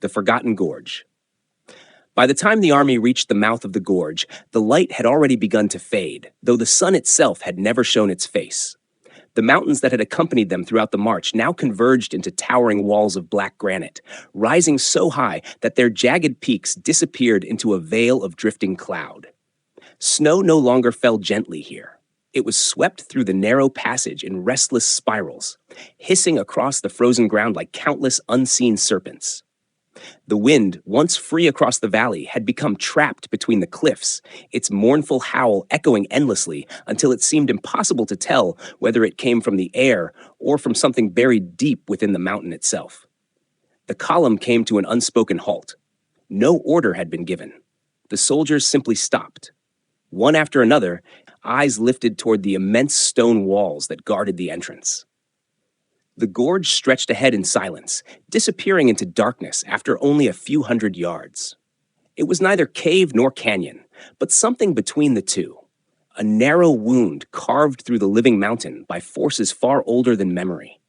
the Forgotten Gorge. By the time the army reached the mouth of the gorge, the light had already begun to fade, though the sun itself had never shown its face. The mountains that had accompanied them throughout the march now converged into towering walls of black granite, rising so high that their jagged peaks disappeared into a veil of drifting cloud. Snow no longer fell gently here. It was swept through the narrow passage in restless spirals, hissing across the frozen ground like countless unseen serpents. The wind, once free across the valley, had become trapped between the cliffs, its mournful howl echoing endlessly until it seemed impossible to tell whether it came from the air or from something buried deep within the mountain itself. The column came to an unspoken halt. No order had been given. The soldiers simply stopped. One after another, eyes lifted toward the immense stone walls that guarded the entrance. The gorge stretched ahead in silence, disappearing into darkness after only a few hundred yards. It was neither cave nor canyon, but something between the two. A narrow wound carved through the living mountain by forces far older than memory.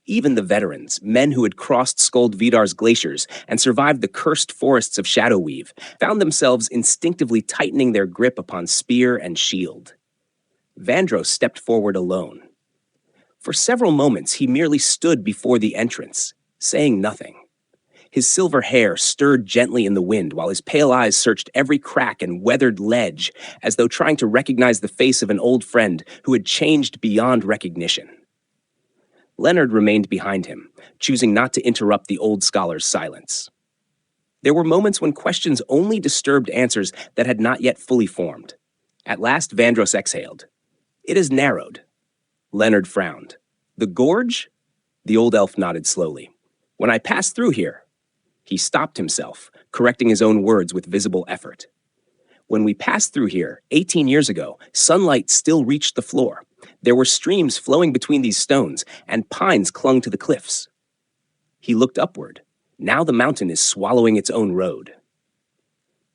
Even the veterans, men who had crossed Skuld Vidar's glaciers and survived the cursed forests of Shadowweave, found themselves instinctively tightening their grip upon spear and shield. Vandros stepped forward alone. For several moments, he merely stood before the entrance, saying nothing. His silver hair stirred gently in the wind while his pale eyes searched every crack and weathered ledge, as though trying to recognize the face of an old friend who had changed beyond recognition. Leonard remained behind him, choosing not to interrupt the old scholar's silence. There were moments when questions only disturbed answers that had not yet fully formed. At last, Vandros exhaled. "It is narrowed." Leonard frowned. "The gorge?" The old elf nodded slowly. "When I passed through here." He stopped himself, correcting his own words with visible effort. "When we passed through here, 18 years ago, sunlight still reached the floor. There were streams flowing between these stones, and pines clung to the cliffs." He looked upward. Now the mountain is swallowing its own road.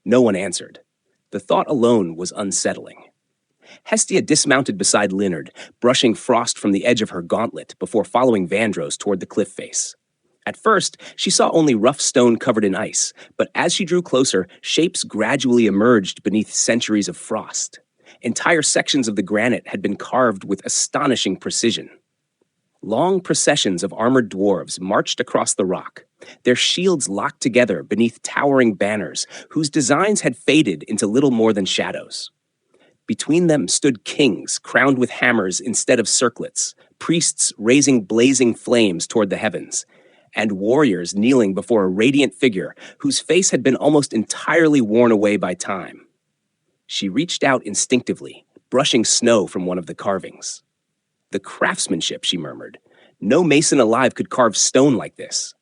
No one answered. The thought alone was unsettling. Hestia dismounted beside Leonard, brushing frost from the edge of her gauntlet before following Vandros toward the cliff face. At first, she saw only rough stone covered in ice, but as she drew closer, shapes gradually emerged beneath centuries of frost. Entire sections of the granite had been carved with astonishing precision. Long processions of armored dwarves marched across the rock, their shields locked together beneath towering banners whose designs had faded into little more than shadows. Between them stood kings crowned with hammers instead of circlets, priests raising blazing flames toward the heavens, and warriors kneeling before a radiant figure whose face had been almost entirely worn away by time. She reached out instinctively, brushing snow from one of the carvings. "The craftsmanship," she murmured. "No mason alive could carve stone like this."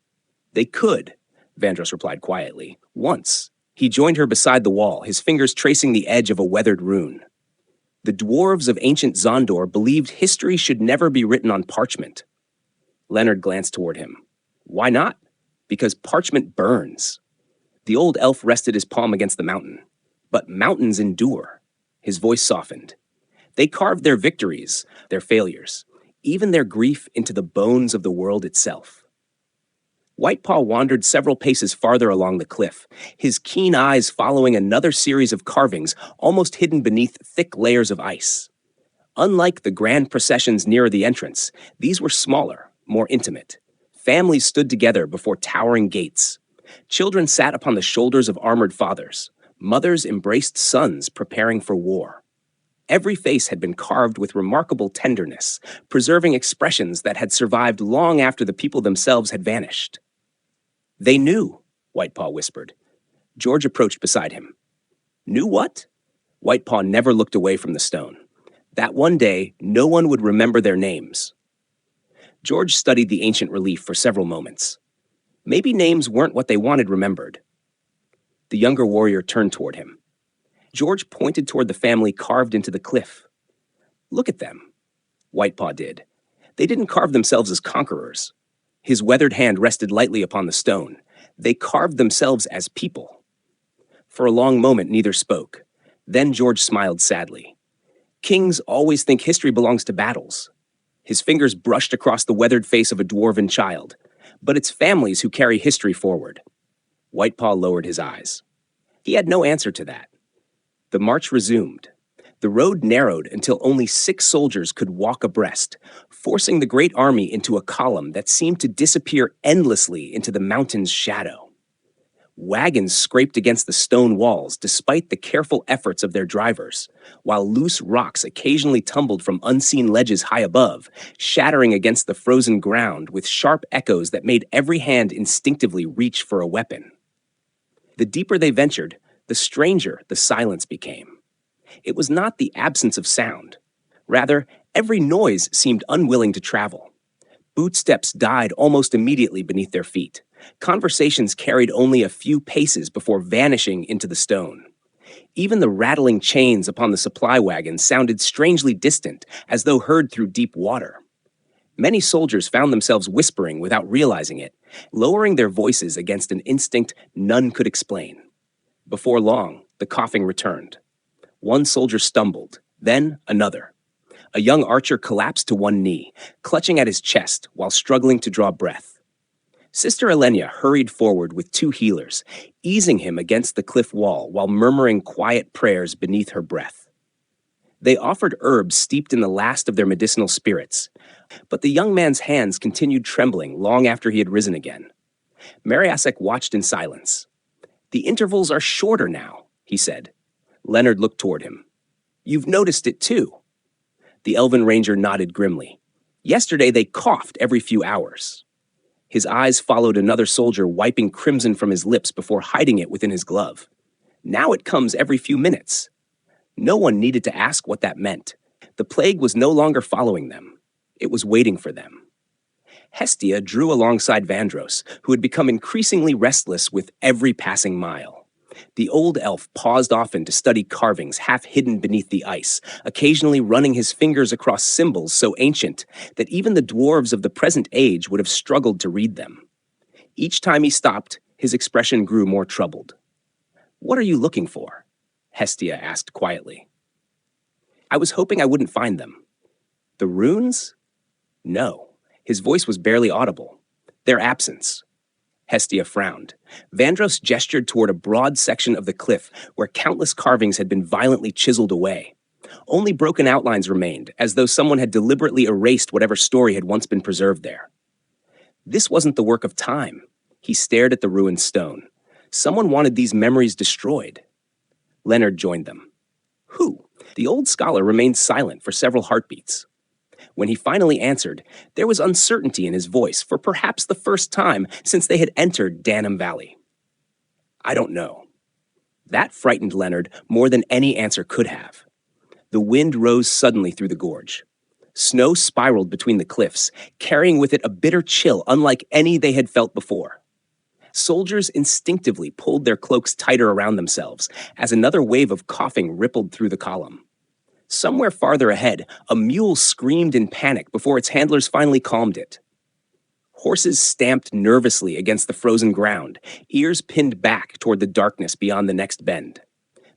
"They could," Vandros replied quietly. "Once." He joined her beside the wall, his fingers tracing the edge of a weathered rune. "The dwarves of ancient Zondor believed history should never be written on parchment." Leonard glanced toward him. "Why not?" "Because parchment burns." The old elf rested his palm against the mountain. "But mountains endure." His voice softened. "They carved their victories, their failures, even their grief into the bones of the world itself." Whitepaw wandered several paces farther along the cliff, his keen eyes following another series of carvings almost hidden beneath thick layers of ice. Unlike the grand processions nearer the entrance, these were smaller, more intimate. Families stood together before towering gates. Children sat upon the shoulders of armored fathers. Mothers embraced sons preparing for war. Every face had been carved with remarkable tenderness, preserving expressions that had survived long after the people themselves had vanished. "They knew," Whitepaw whispered. George approached beside him. "Knew what?" Whitepaw never looked away from the stone. That one day, no one would remember their names. George studied the ancient relief for several moments. Maybe names weren't what they wanted remembered. The younger warrior turned toward him. George pointed toward the family carved into the cliff. "Look at them." Whitepaw did. They didn't carve themselves as conquerors. His weathered hand rested lightly upon the stone. They carved themselves as people. For a long moment, neither spoke. Then George smiled sadly. "Kings always think history belongs to battles." His fingers brushed across the weathered face of a dwarven child. "But it's families who carry history forward. Whitepaw lowered his eyes. He had no answer to that. The march resumed. The road narrowed until only 6 soldiers could walk abreast, forcing the great army into a column that seemed to disappear endlessly into the mountain's shadow. Wagons scraped against the stone walls despite the careful efforts of their drivers, while loose rocks occasionally tumbled from unseen ledges high above, shattering against the frozen ground with sharp echoes that made every hand instinctively reach for a weapon. The deeper they ventured, the stranger the silence became. It was not the absence of sound. Rather, every noise seemed unwilling to travel. Bootsteps died almost immediately beneath their feet. Conversations carried only a few paces before vanishing into the stone. Even the rattling chains upon the supply wagons sounded strangely distant, as though heard through deep water. Many soldiers found themselves whispering without realizing it, lowering their voices against an instinct none could explain. Before long, the coughing returned. One soldier stumbled, then another. A young archer collapsed to one knee, clutching at his chest while struggling to draw breath. Sister Elenia hurried forward with 2 healers, easing him against the cliff wall while murmuring quiet prayers beneath her breath. They offered herbs steeped in the last of their medicinal spirits, but the young man's hands continued trembling long after he had risen again. Mariasek watched in silence. "The intervals are shorter now," he said. Leonard looked toward him. "You've noticed it too." The elven ranger nodded grimly. "Yesterday they coughed every few hours." His eyes followed another soldier wiping crimson from his lips before hiding it within his glove. "Now it comes every few minutes." No one needed to ask what that meant. The plague was no longer following them. It was waiting for them. Hestia drew alongside Vandros, who had become increasingly restless with every passing mile. The old elf paused often to study carvings half hidden beneath the ice, occasionally running his fingers across symbols so ancient that even the dwarves of the present age would have struggled to read them. Each time he stopped, his expression grew more troubled. "What are you looking for?" Hestia asked quietly. "I was hoping I wouldn't find them." "The runes?" "No." His voice was barely audible. "Their absence." Hestia frowned. Vandros gestured toward a broad section of the cliff where countless carvings had been violently chiseled away. Only broken outlines remained, as though someone had deliberately erased whatever story had once been preserved there. This wasn't the work of time. He stared at the ruined stone. Someone wanted these memories destroyed. Leonard joined them. "Who?" The old scholar remained silent for several heartbeats. When he finally answered, there was uncertainty in his voice for perhaps the first time since they had entered Danum Valley. "I don't know." That frightened Leonard more than any answer could have. The wind rose suddenly through the gorge. Snow spiraled between the cliffs, carrying with it a bitter chill unlike any they had felt before. Soldiers instinctively pulled their cloaks tighter around themselves as another wave of coughing rippled through the column. Somewhere farther ahead, a mule screamed in panic before its handlers finally calmed it. Horses stamped nervously against the frozen ground, ears pinned back toward the darkness beyond the next bend.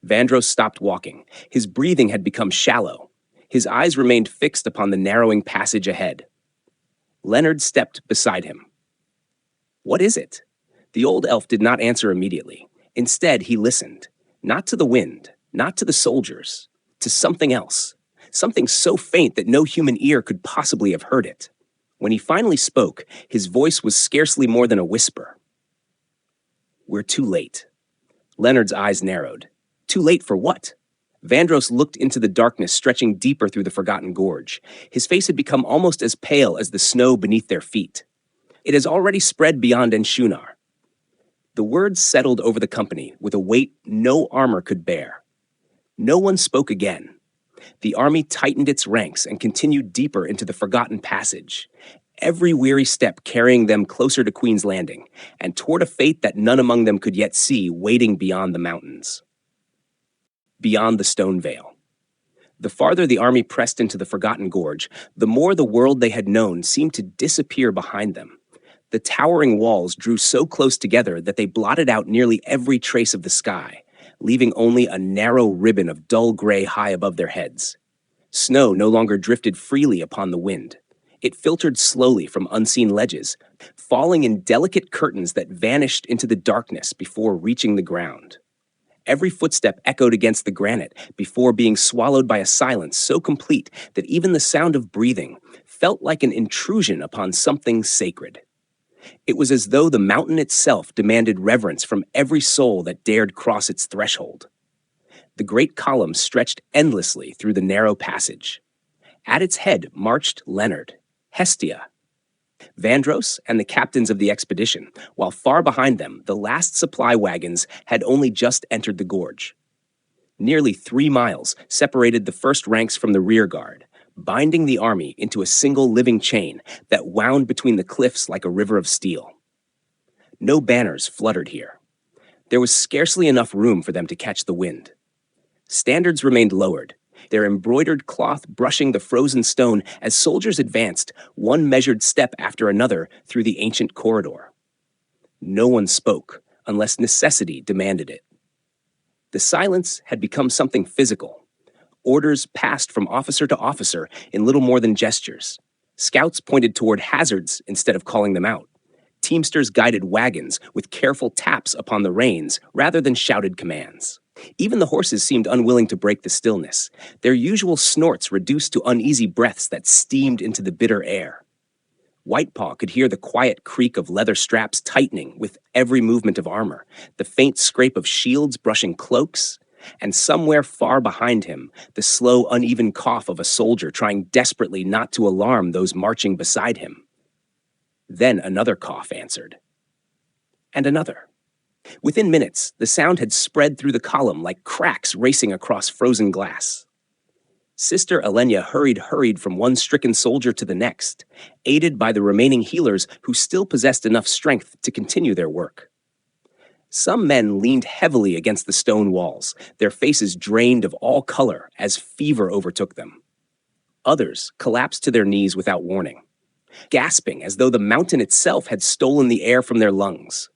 Vandros stopped walking. His breathing had become shallow. His eyes remained fixed upon the narrowing passage ahead. Leonard stepped beside him. "What is it?" The old elf did not answer immediately. Instead, he listened, not to the wind, not to the soldiers, to something else, something so faint that no human ear could possibly have heard it. When he finally spoke, his voice was scarcely more than a whisper. "We're too late." Leonard's eyes narrowed. Too late for what? Vandros looked into the darkness stretching deeper through the forgotten gorge. His face had become almost as pale as the snow beneath their feet. "It has already spread beyond Enshunar." The words settled over the company with a weight no armor could bear. No one spoke again. The army tightened its ranks and continued deeper into the forgotten passage, every weary step carrying them closer to Queen's Landing, and toward a fate that none among them could yet see waiting beyond the mountains. Beyond the stone veil. The farther the army pressed into the forgotten gorge, the more the world they had known seemed to disappear behind them. The towering walls drew so close together that they blotted out nearly every trace of the sky, leaving only a narrow ribbon of dull gray high above their heads. Snow no longer drifted freely upon the wind. It filtered slowly from unseen ledges, falling in delicate curtains that vanished into the darkness before reaching the ground. Every footstep echoed against the granite before being swallowed by a silence so complete that even the sound of breathing felt like an intrusion upon something sacred. It was as though the mountain itself demanded reverence from every soul that dared cross its threshold. The great column stretched endlessly through the narrow passage. At its head marched Leonard, Hestia, Vandros, and the captains of the expedition, while far behind them, the last supply wagons had only just entered the gorge. Nearly 3 miles separated the first ranks from the rear guard, binding the army into a single living chain that wound between the cliffs like a river of steel. No banners fluttered here. There was scarcely enough room for them to catch the wind. Standards remained lowered, their embroidered cloth brushing the frozen stone as soldiers advanced, one measured step after another, through the ancient corridor. No one spoke, unless necessity demanded it. The silence had become something physical. Orders passed from officer to officer in little more than gestures. Scouts pointed toward hazards instead of calling them out. Teamsters guided wagons with careful taps upon the reins rather than shouted commands. Even the horses seemed unwilling to break the stillness, their usual snorts reduced to uneasy breaths that steamed into the bitter air. Whitepaw could hear the quiet creak of leather straps tightening with every movement of armor, the faint scrape of shields brushing cloaks, and somewhere far behind him, the slow, uneven cough of a soldier trying desperately not to alarm those marching beside him. Then another cough answered. And another. Within minutes, the sound had spread through the column like cracks racing across frozen glass. Sister Elenia hurried from one stricken soldier to the next, aided by the remaining healers who still possessed enough strength to continue their work. Some men leaned heavily against the stone walls, their faces drained of all color as fever overtook them. Others collapsed to their knees without warning, gasping as though the mountain itself had stolen the air from their lungs.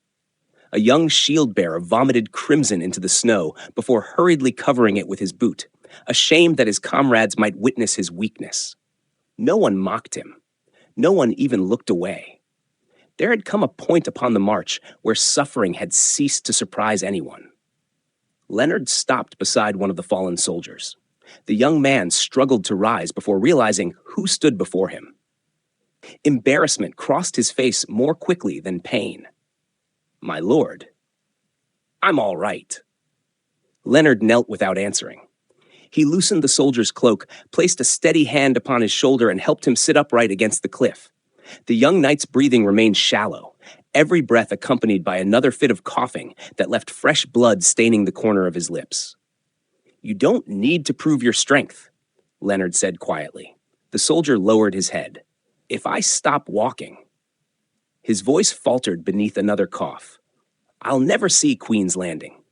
A young shield-bearer vomited crimson into the snow before hurriedly covering it with his boot, ashamed that his comrades might witness his weakness. No one mocked him. No one even looked away. There had come a point upon the march where suffering had ceased to surprise anyone. Leonard stopped beside one of the fallen soldiers. The young man struggled to rise before realizing who stood before him. Embarrassment crossed his face more quickly than pain. "My lord." "I'm all right." Leonard knelt without answering. He loosened the soldier's cloak, placed a steady hand upon his shoulder, and helped him sit upright against the cliff. The young knight's breathing remained shallow, every breath accompanied by another fit of coughing that left fresh blood staining the corner of his lips. "You don't need to prove your strength," Leonard said quietly. The soldier lowered his head. "If I stop walking..." His voice faltered beneath another cough. "I'll never see Queen's Landing."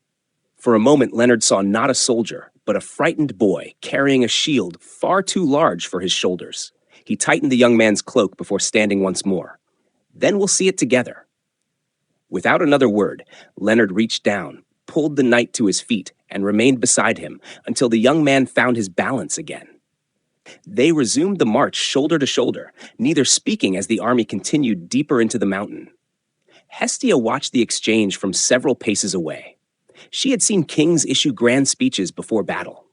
For a moment, Leonard saw not a soldier, but a frightened boy carrying a shield far too large for his shoulders. He tightened the young man's cloak before standing once more. "Then we'll see it together." Without another word, Leonard reached down, pulled the knight to his feet, and remained beside him until the young man found his balance again. They resumed the march shoulder to shoulder, neither speaking as the army continued deeper into the mountain. Hestia watched the exchange from several paces away. She had seen kings issue grand speeches before battle.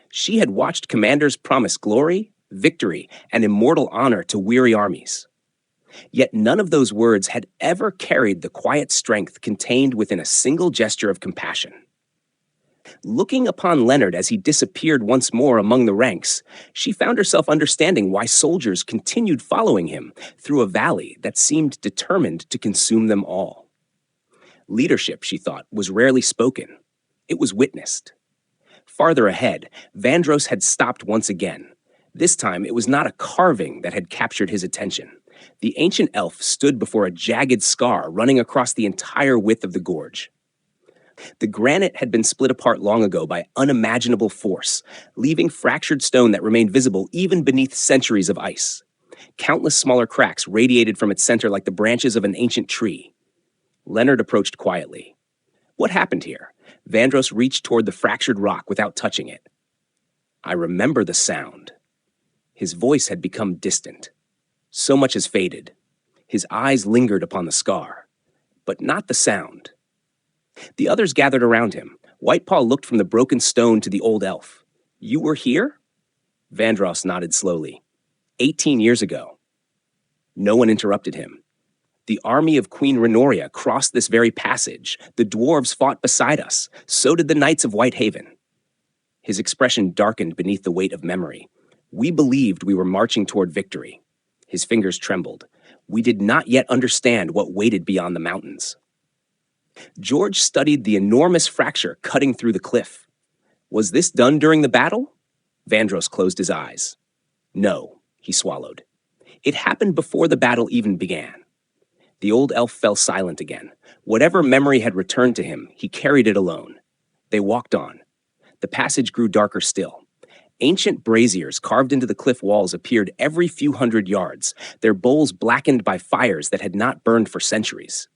She had watched commanders promise glory, victory, and immortal honor to weary armies. Yet none of those words had ever carried the quiet strength contained within a single gesture of compassion. Looking upon Leonard as he disappeared once more among the ranks, she found herself understanding why soldiers continued following him through a valley that seemed determined to consume them all. Leadership, she thought, was rarely spoken. It was witnessed. Farther ahead, Vandros had stopped once again. This time, it was not a carving that had captured his attention. The ancient elf stood before a jagged scar running across the entire width of the gorge. The granite had been split apart long ago by unimaginable force, leaving fractured stone that remained visible even beneath centuries of ice. Countless smaller cracks radiated from its center like the branches of an ancient tree. Leonard approached quietly. "What happened here?" Vandros reached toward the fractured rock without touching it. "I remember the sound." His voice had become distant. So much has faded. His eyes lingered upon the scar, but not the sound. The others gathered around him. Whitepaw looked from the broken stone to the old elf. You were here? Vandross nodded slowly. 18 years ago. No one interrupted him. The army of Queen Renoria crossed this very passage. The dwarves fought beside us. So did the knights of Whitehaven. His expression darkened beneath the weight of memory. We believed we were marching toward victory. His fingers trembled. We did not yet understand what waited beyond the mountains. George studied the enormous fracture cutting through the cliff. Was this done during the battle? Vandross closed his eyes. No, he swallowed. It happened before the battle even began. The old elf fell silent again. Whatever memory had returned to him, he carried it alone. They walked on. The passage grew darker still. Ancient braziers carved into the cliff walls appeared every few hundred yards, their bowls blackened by fires that had not burned for centuries.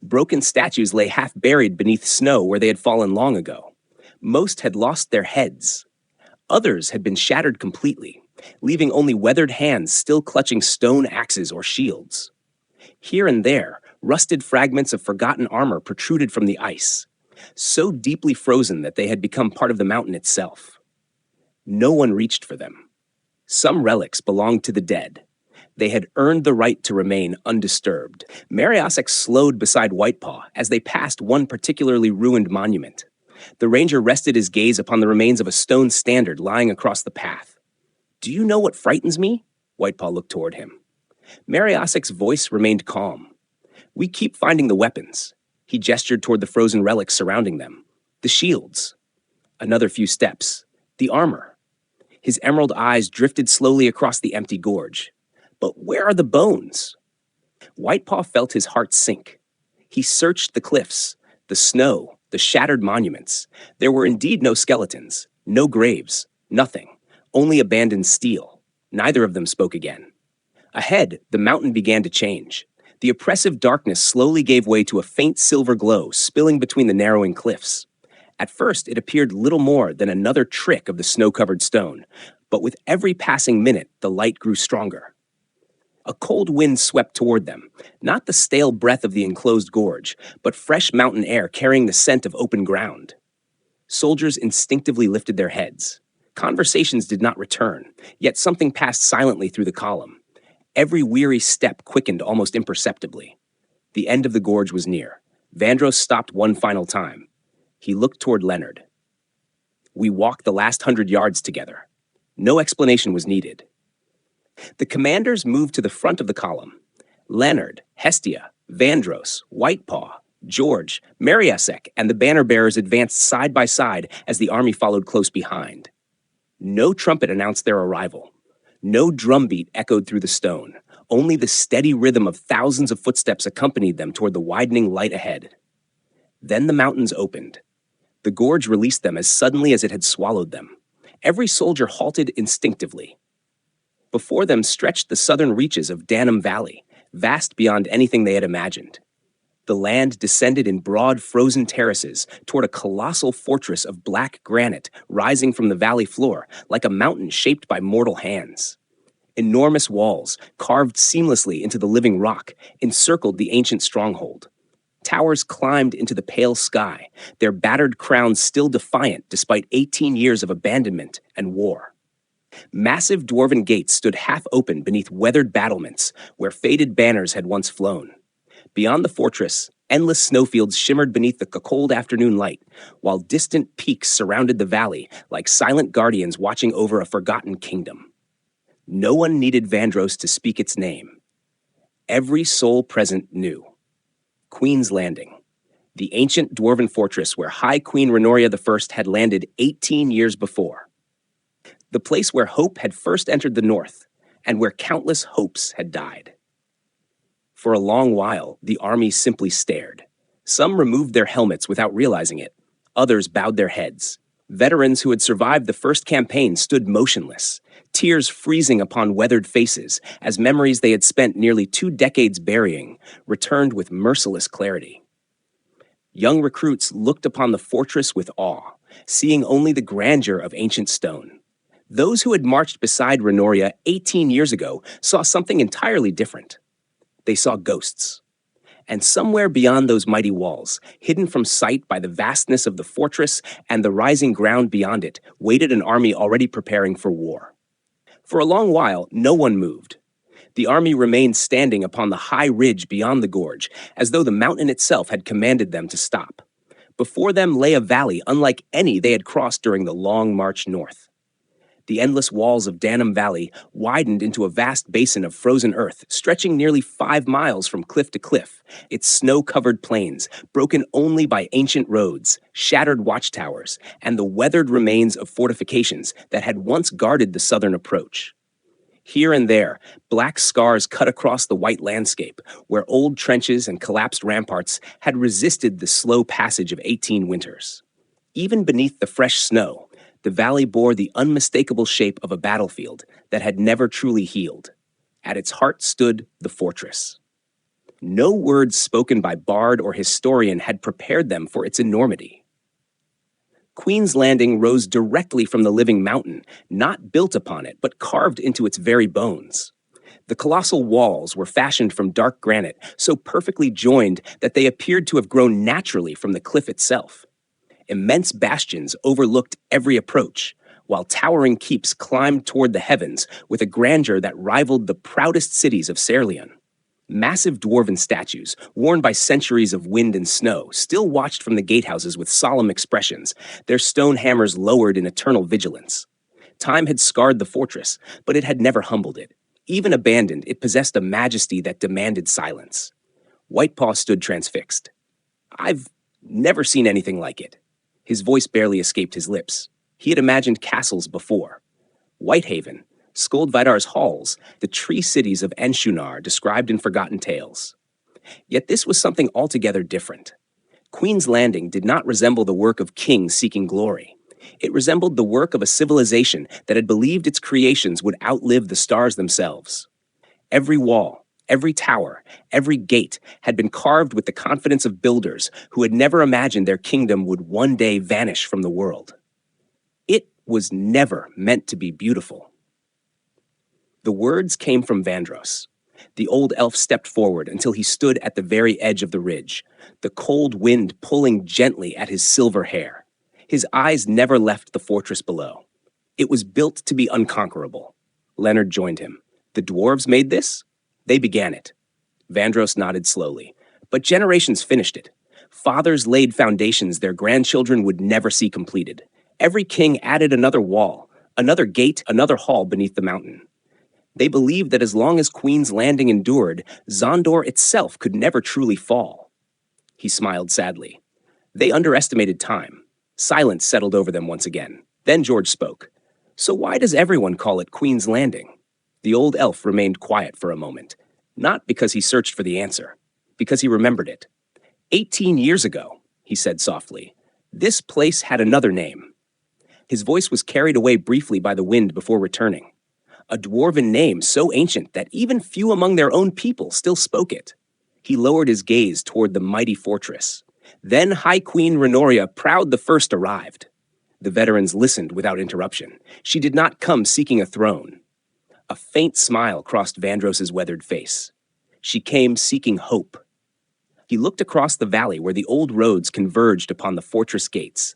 Broken statues lay half buried beneath snow where they had fallen long ago. Most had lost their heads. Others had been shattered completely, leaving only weathered hands still clutching stone axes or shields. Here and there, rusted fragments of forgotten armor protruded from the ice, so deeply frozen that they had become part of the mountain itself. No one reached for them. Some relics belonged to the dead. They had earned the right to remain undisturbed. Mariosek slowed beside Whitepaw as they passed one particularly ruined monument. The ranger rested his gaze upon the remains of a stone standard lying across the path. Do you know what frightens me? Whitepaw looked toward him. Mariosek's voice remained calm. We keep finding the weapons. He gestured toward the frozen relics surrounding them. The shields. Another few steps. The armor. His emerald eyes drifted slowly across the empty gorge. But where are the bones? Whitepaw felt his heart sink. He searched the cliffs, the snow, the shattered monuments. There were indeed no skeletons, no graves, nothing, only abandoned steel. Neither of them spoke again. Ahead, the mountain began to change. The oppressive darkness slowly gave way to a faint silver glow spilling between the narrowing cliffs. At first, it appeared little more than another trick of the snow-covered stone, but with every passing minute, the light grew stronger. A cold wind swept toward them, not the stale breath of the enclosed gorge, but fresh mountain air carrying the scent of open ground. Soldiers instinctively lifted their heads. Conversations did not return, yet something passed silently through the column. Every weary step quickened almost imperceptibly. The end of the gorge was near. Vandross stopped one final time. He looked toward Leonard. We walked the last 100 yards together. No explanation was needed. The commanders moved to the front of the column. Leonard, Hestia, Vandross, Whitepaw, George, Mariosek, and the banner-bearers advanced side by side as the army followed close behind. No trumpet announced their arrival. No drumbeat echoed through the stone. Only the steady rhythm of thousands of footsteps accompanied them toward the widening light ahead. Then the mountains opened. The gorge released them as suddenly as it had swallowed them. Every soldier halted instinctively. Before them stretched the southern reaches of Danum Valley, vast beyond anything they had imagined. The land descended in broad frozen terraces toward a colossal fortress of black granite rising from the valley floor like a mountain shaped by mortal hands. Enormous walls, carved seamlessly into the living rock, encircled the ancient stronghold. Towers climbed into the pale sky, their battered crowns still defiant despite 18 years of abandonment and war. Massive dwarven gates stood half open beneath weathered battlements where faded banners had once flown. Beyond the fortress, endless snowfields shimmered beneath the cold afternoon light, while distant peaks surrounded the valley like silent guardians watching over a forgotten kingdom. No one needed Vandross to speak its name. Every soul present knew. Queen's Landing, the ancient dwarven fortress where High Queen Renoria I had landed 18 years before. The place where hope had first entered the north, and where countless hopes had died. For a long while, the army simply stared. Some removed their helmets without realizing it. Others bowed their heads. Veterans who had survived the first campaign stood motionless, tears freezing upon weathered faces as memories they had spent nearly 2 decades burying returned with merciless clarity. Young recruits looked upon the fortress with awe, seeing only the grandeur of ancient stone. Those who had marched beside Renoria 18 years ago saw something entirely different. They saw ghosts. And somewhere beyond those mighty walls, hidden from sight by the vastness of the fortress and the rising ground beyond it, waited an army already preparing for war. For a long while, no one moved. The army remained standing upon the high ridge beyond the gorge, as though the mountain itself had commanded them to stop. Before them lay a valley unlike any they had crossed during the long march north. The endless walls of Danum Valley widened into a vast basin of frozen earth, stretching nearly 5 miles from cliff to cliff, its snow-covered plains, broken only by ancient roads, shattered watchtowers, and the weathered remains of fortifications that had once guarded the southern approach. Here and there, black scars cut across the white landscape, where old trenches and collapsed ramparts had resisted the slow passage of 18 winters. Even beneath the fresh snow, the valley bore the unmistakable shape of a battlefield that had never truly healed. At its heart stood the fortress. No words spoken by bard or historian had prepared them for its enormity. Queen's Landing rose directly from the living mountain, not built upon it, but carved into its very bones. The colossal walls were fashioned from dark granite, so perfectly joined that they appeared to have grown naturally from the cliff itself. Immense bastions overlooked every approach, while towering keeps climbed toward the heavens with a grandeur that rivaled the proudest cities of Caerleon. Massive dwarven statues, worn by centuries of wind and snow, still watched from the gatehouses with solemn expressions, their stone hammers lowered in eternal vigilance. Time had scarred the fortress, but it had never humbled it. Even abandoned, it possessed a majesty that demanded silence. Whitepaw stood transfixed. "I've never seen anything like it." His voice barely escaped his lips. He had imagined castles before. Whitehaven, Skoldvidar's halls, the tree cities of Enshunar described in forgotten tales. Yet this was something altogether different. Queen's Landing did not resemble the work of kings seeking glory. It resembled the work of a civilization that had believed its creations would outlive the stars themselves. Every wall, every tower, every gate had been carved with the confidence of builders who had never imagined their kingdom would one day vanish from the world. It was never meant to be beautiful. The words came from Vandros. The old elf stepped forward until he stood at the very edge of the ridge, the cold wind pulling gently at his silver hair. His eyes never left the fortress below. It was built to be unconquerable. Leonard joined him. The dwarves made this? They began it. Vandros nodded slowly. But generations finished it. Fathers laid foundations their grandchildren would never see completed. Every king added another wall, another gate, another hall beneath the mountain. They believed that as long as Queen's Landing endured, Zondor itself could never truly fall. He smiled sadly. They underestimated time. Silence settled over them once again. Then George spoke. "So why does everyone call it Queen's Landing?" The old elf remained quiet for a moment, not because he searched for the answer, because he remembered it. 18 years ago, he said softly, this place had another name. His voice was carried away briefly by the wind before returning. A dwarven name so ancient that even few among their own people still spoke it. He lowered his gaze toward the mighty fortress. Then High Queen Renoria Proud the First arrived. The veterans listened without interruption. She did not come seeking a throne. A faint smile crossed Vandros's weathered face. She came seeking hope. He looked across the valley where the old roads converged upon the fortress gates.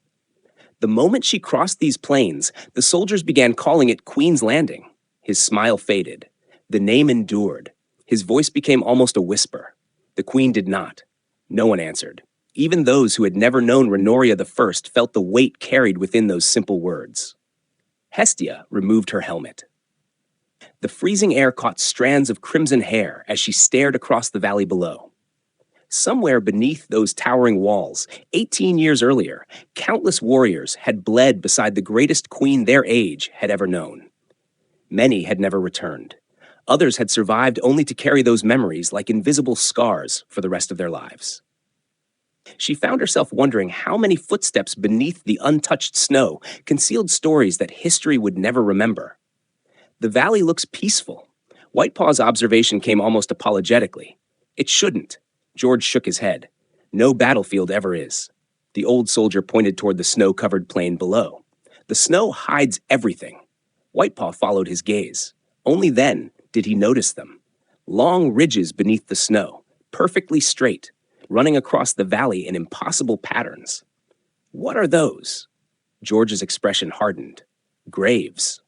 The moment she crossed these plains, the soldiers began calling it Queen's Landing. His smile faded. The name endured. His voice became almost a whisper. The queen did not. No one answered. Even those who had never known Renoria I felt the weight carried within those simple words. Hestia removed her helmet. The freezing air caught strands of crimson hair as she stared across the valley below. Somewhere beneath those towering walls, 18 years earlier, countless warriors had bled beside the greatest queen their age had ever known. Many had never returned. Others had survived only to carry those memories like invisible scars for the rest of their lives. She found herself wondering how many footsteps beneath the untouched snow concealed stories that history would never remember. The valley looks peaceful. Whitepaw's observation came almost apologetically. It shouldn't. George shook his head. No battlefield ever is. The old soldier pointed toward the snow-covered plain below. The snow hides everything. Whitepaw followed his gaze. Only then did he notice them. Long ridges beneath the snow, perfectly straight, running across the valley in impossible patterns. What are those? George's expression hardened. Graves.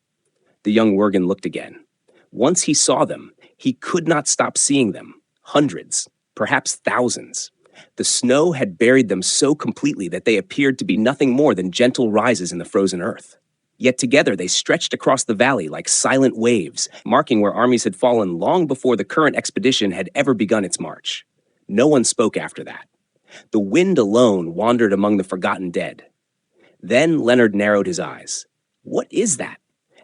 The young Worgen looked again. Once he saw them, he could not stop seeing them. Hundreds, perhaps thousands. The snow had buried them so completely that they appeared to be nothing more than gentle rises in the frozen earth. Yet together they stretched across the valley like silent waves, marking where armies had fallen long before the current expedition had ever begun its march. No one spoke after that. The wind alone wandered among the forgotten dead. Then Leonard narrowed his eyes. What is that?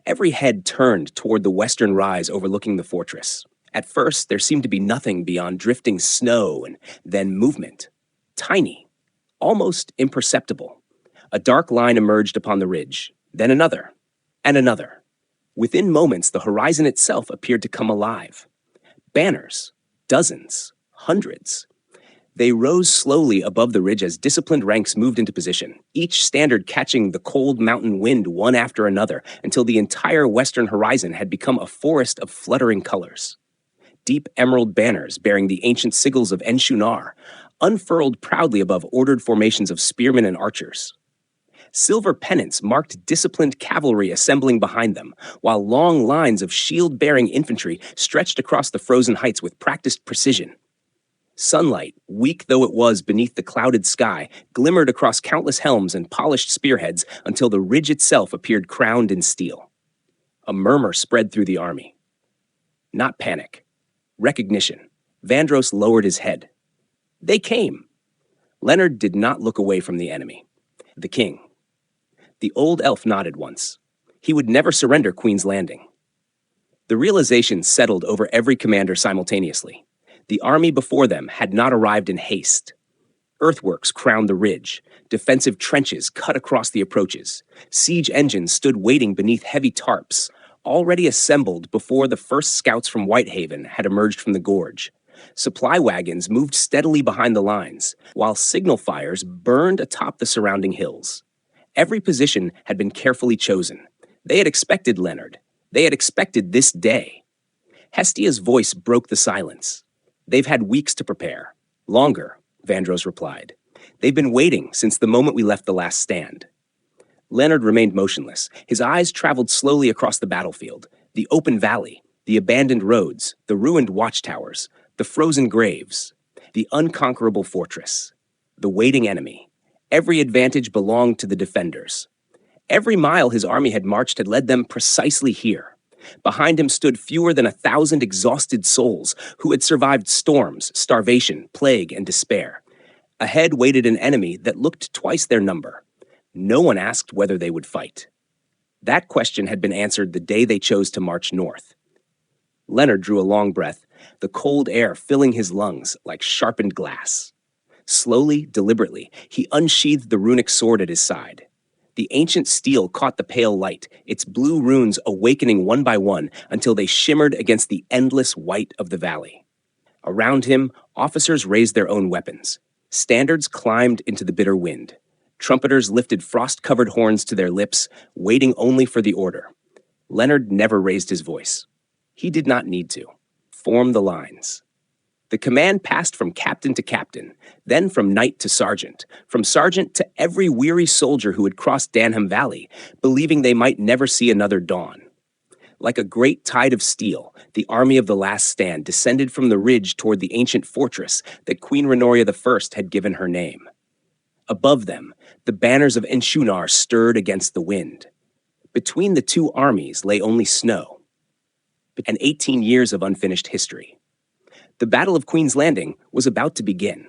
Every head turned toward the western rise overlooking the fortress. At first, there seemed to be nothing beyond drifting snow and then movement. Tiny, almost imperceptible. A dark line emerged upon the ridge, then another, and another. Within moments, the horizon itself appeared to come alive. Banners, dozens, hundreds. They rose slowly above the ridge as disciplined ranks moved into position, each standard catching the cold mountain wind one after another until the entire western horizon had become a forest of fluttering colors. Deep emerald banners bearing the ancient sigils of Enshunar unfurled proudly above ordered formations of spearmen and archers. Silver pennants marked disciplined cavalry assembling behind them, while long lines of shield-bearing infantry stretched across the frozen heights with practiced precision. Sunlight, weak though it was beneath the clouded sky, glimmered across countless helms and polished spearheads until the ridge itself appeared crowned in steel. A murmur spread through the army. Not panic. Recognition. Vandros lowered his head. They came. Leonard did not look away from the enemy. The king. The old elf nodded once. He would never surrender Queen's Landing. The realization settled over every commander simultaneously. The army before them had not arrived in haste. Earthworks crowned the ridge. Defensive trenches cut across the approaches. Siege engines stood waiting beneath heavy tarps, already assembled before the first scouts from Whitehaven had emerged from the gorge. Supply wagons moved steadily behind the lines, while signal fires burned atop the surrounding hills. Every position had been carefully chosen. They had expected Leonard. They had expected this day. Hestia's voice broke the silence. They've had weeks to prepare. Longer, Vandros replied. They've been waiting since the moment we left the last stand. Leonard remained motionless. His eyes traveled slowly across the battlefield, the open valley, the abandoned roads, the ruined watchtowers, the frozen graves, the unconquerable fortress, the waiting enemy. Every advantage belonged to the defenders. Every mile his army had marched had led them precisely here. Behind him stood fewer than 1,000 exhausted souls who had survived storms, starvation, plague, and despair. Ahead waited an enemy that looked twice their number. No one asked whether they would fight. That question had been answered the day they chose to march north. Leonard drew a long breath, the cold air filling his lungs like sharpened glass. Slowly, deliberately, he unsheathed the runic sword at his side. The ancient steel caught the pale light, its blue runes awakening one by one until they shimmered against the endless white of the valley. Around him, officers raised their own weapons. Standards climbed into the bitter wind. Trumpeters lifted frost-covered horns to their lips, waiting only for the order. Leonard never raised his voice. He did not need to. Form the lines. The command passed from captain to captain, then from knight to sergeant to every weary soldier who had crossed Danham Valley, believing they might never see another dawn. Like a great tide of steel, the army of the last stand descended from the ridge toward the ancient fortress that Queen Renoria I had given her name. Above them, the banners of Enshunar stirred against the wind. Between the two armies lay only snow, and 18 years of unfinished history. The Battle of Queen's Landing was about to begin.